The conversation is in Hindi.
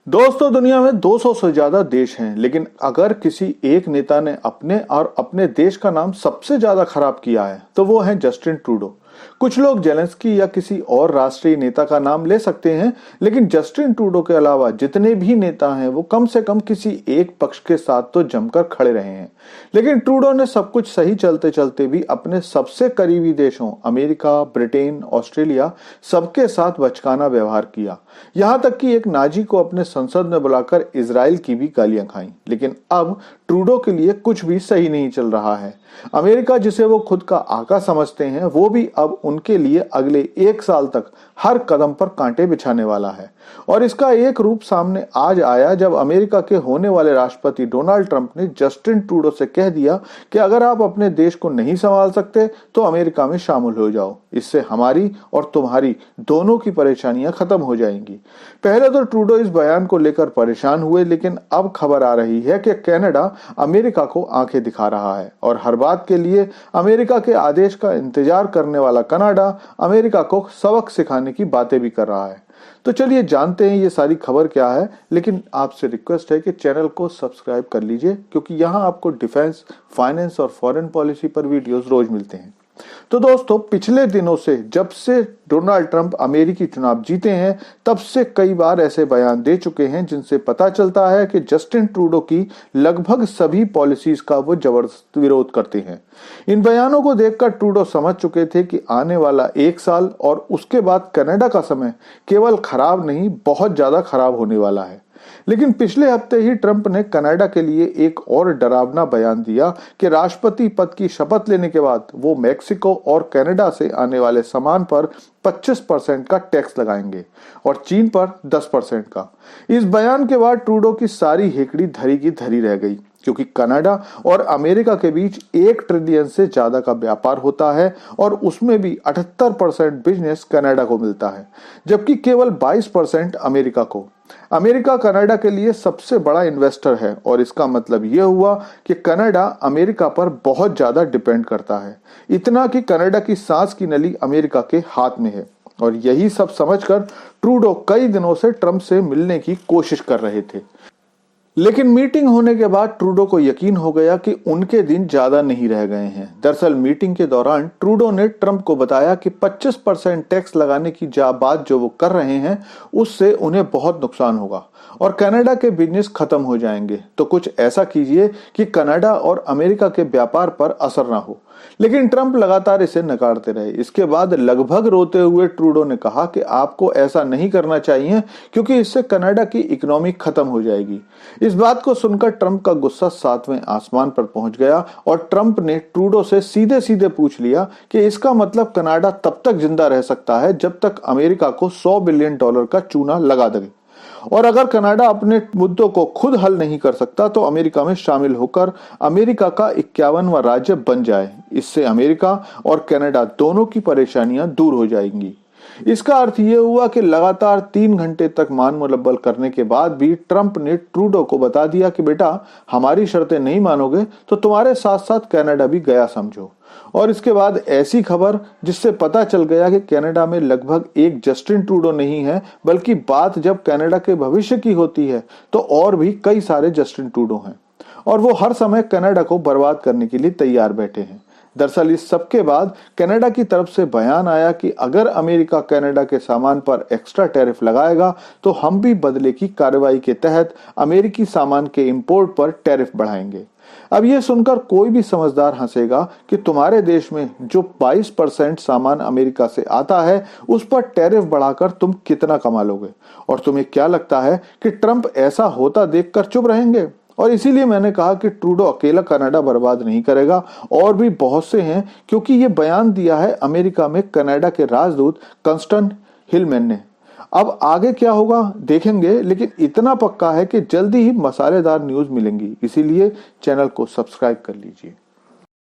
दोस्तों, दुनिया में 200 से ज्यादा देश हैं, लेकिन अगर किसी एक नेता ने अपने और अपने देश का नाम सबसे ज्यादा खराब किया है तो वो है जस्टिन ट्रूडो। कुछ लोग जेलेंस्की या किसी और राष्ट्रीय नेता का नाम ले सकते हैं, लेकिन जस्टिन ट्रूडो के अलावा जितने भी नेता हैं वो कम से कम किसी एक पक्ष के साथ तो जमकर खड़े रहे हैं। लेकिन ट्रूडो ने सब कुछ सही चलते चलते भी अपने सबसे करीबी देशों अमेरिका, ब्रिटेन, ऑस्ट्रेलिया सबके साथ बचकाना व्यवहार किया। यहां तक कि एक नाजी को अपने संसद में बुलाकर इजराइल की भी गालियां खाई। लेकिन अब ट्रूडो के लिए कुछ भी सही नहीं चल रहा है। अमेरिका, जिसे वो खुद का आका समझते हैं, वो भी अब उनके लिए अगले 1 साल तक हर कदम पर कांटे बिछाने वाला है। और इसका एक रूप सामने आज आया जब अमेरिका के होने वाले राष्ट्रपति डोनाल्ड ट्रंप ने जस्टिन ट्रूडो से कह दिया कि अगर आप अपने देश को नहीं संभाल सकते तो अमेरिका में शामिल हो जाओ। इससे हमारी और तुम्हारी दोनों की परेशानियां खत्म हो जाएंगी। पहले तो ट्रूडो इस बयान को लेकर परेशान हुए, लेकिन अब खबर आ रही है कि कनाडा अमेरिका को आंखें दिखा रहा है और हर बात के लिए अमेरिका के आदेश का इंतजार करने वाला कनाडा अमेरिका को सबक सिखाने की बातें भी कर रहा है। तो चलिए जानते हैं ये सारी खबर क्या है। लेकिन आपसे रिक्वेस्ट है कि चैनल को सब्सक्राइब कर लीजिए, क्योंकि यहाँ आपको डिफेंस, फाइनेंस और फॉरेन पॉलिसी पर वीडियोस रोज मिलते हैं। तो दोस्तों, पिछले दिनों से जब से डोनाल्ड ट्रंप अमेरिकी चुनाव जीते हैं तब से कई बार ऐसे बयान दे चुके हैं जिनसे पता चलता है कि जस्टिन ट्रूडो की लगभग सभी पॉलिसीज का वो जबरदस्त विरोध करते हैं। इन बयानों को देखकर ट्रूडो समझ चुके थे कि आने वाला 1 साल और उसके बाद कनाडा का समय केवल खराब नहीं, बहुत ज्यादा खराब होने वाला है। लेकिन पिछले हफ्ते ही ट्रंप ने कनाडा के लिए एक और डरावना बयान दिया कि राष्ट्रपति पद की शपथ लेने के बाद वो मेक्सिको और कनाडा से आने वाले सामान पर 25% का टैक्स लगाएंगे और चीन पर 10% का। इस बयान के बाद ट्रूडो की सारी हेकड़ी धरी की धरी रह गई, क्योंकि कनाडा और अमेरिका के बीच 1 ट्रिलियन से ज्यादा का व्यापार होता है और उसमें भी 78% बिजनेस कनाडा को मिलता है, जबकि केवल 22% अमेरिका को। अमेरिका कनाडा के लिए सबसे बड़ा इन्वेस्टर है और इसका मतलब यह हुआ कि कनाडा अमेरिका पर बहुत ज्यादा डिपेंड करता है, इतना कि कनाडा की सांस की नली अमेरिका के हाथ में है। और यही सब समझकर ट्रूडो कई दिनों से ट्रंप से मिलने की कोशिश कर रहे थे। लेकिन मीटिंग होने के बाद ट्रूडो को यकीन हो गया कि उनके दिन ज्यादा नहीं रह गए हैं। दरअसल मीटिंग के दौरान ट्रूडो ने ट्रंप को बताया कि 25% टैक्स लगाने की बात जो वो कर रहे हैं उससे उन्हें बहुत नुकसान होगा और कनाडा के बिजनेस खत्म हो जाएंगे। तो कुछ ऐसा कीजिए कि कनाडा और अमेरिका के व्यापार पर असर ना हो। लेकिन ट्रंप लगातार इसे नकारते रहे। इसके बाद लगभग रोते हुए ट्रूडो ने कहा कि आपको ऐसा नहीं करना चाहिए, क्योंकि इससे कनाडा की इकोनॉमी खत्म हो जाएगी। इस बात को सुनकर ट्रंप का गुस्सा 7वें आसमान पर पहुंच गया और ट्रंप ने ट्रूडो से सीधे सीधे पूछ लिया कि इसका मतलब कनाडा तब तक जिंदा रह सकता है जब तक अमेरिका को $100 बिलियन का चूना लगा दे, और अगर कनाडा अपने मुद्दों को खुद हल नहीं कर सकता तो अमेरिका में शामिल होकर अमेरिका का 51वां राज्य बन जाए। इससे अमेरिका और कनाडा दोनों की परेशानियां दूर हो जाएंगी। इसका अर्थ यह हुआ कि लगातार 3 घंटे तक मान मुलब्बल करने के बाद भी ट्रंप ने ट्रूडो को बता दिया कि बेटा, हमारी शर्तें नहीं मानोगे तो तुम्हारे साथ साथ कनाडा भी गया समझो। और इसके बाद ऐसी खबर जिससे पता चल गया कि कनाडा में लगभग एक जस्टिन ट्रूडो नहीं है, बल्कि बात जब कनाडा के भविष्य की होती है तो और भी कई सारे जस्टिन ट्रूडो हैं और वो हर समय कनाडा को बर्बाद करने के लिए तैयार बैठे हैं। दरअसल इस सब के बाद कनाडा की तरफ से बयान आया कि अगर अमेरिका कनाडा के सामान पर एक्स्ट्रा टैरिफ लगाएगा तो हम भी बदले की कार्रवाई के तहत अमेरिकी सामान के इंपोर्ट पर टैरिफ बढ़ाएंगे। अब यह सुनकर कोई भी समझदार हंसेगा कि तुम्हारे देश में जो 22% सामान अमेरिका से आता है उस पर टैरिफ बढ़ाकर तुम कितना कमा लोगे। और तुम्हें क्या लगता है कि ट्रंप ऐसा होता देखकर चुप रहेंगे? और इसीलिए मैंने कहा कि ट्रूडो अकेला कनाडा बर्बाद नहीं करेगा, और भी बहुत से हैं, क्योंकि ये बयान दिया है अमेरिका में कनाडा के राजदूत कंस्टन हिलमैन ने। अब आगे क्या होगा देखेंगे, लेकिन इतना पक्का है कि जल्दी ही मसालेदार न्यूज मिलेंगी। इसीलिए चैनल को सब्सक्राइब कर लीजिए।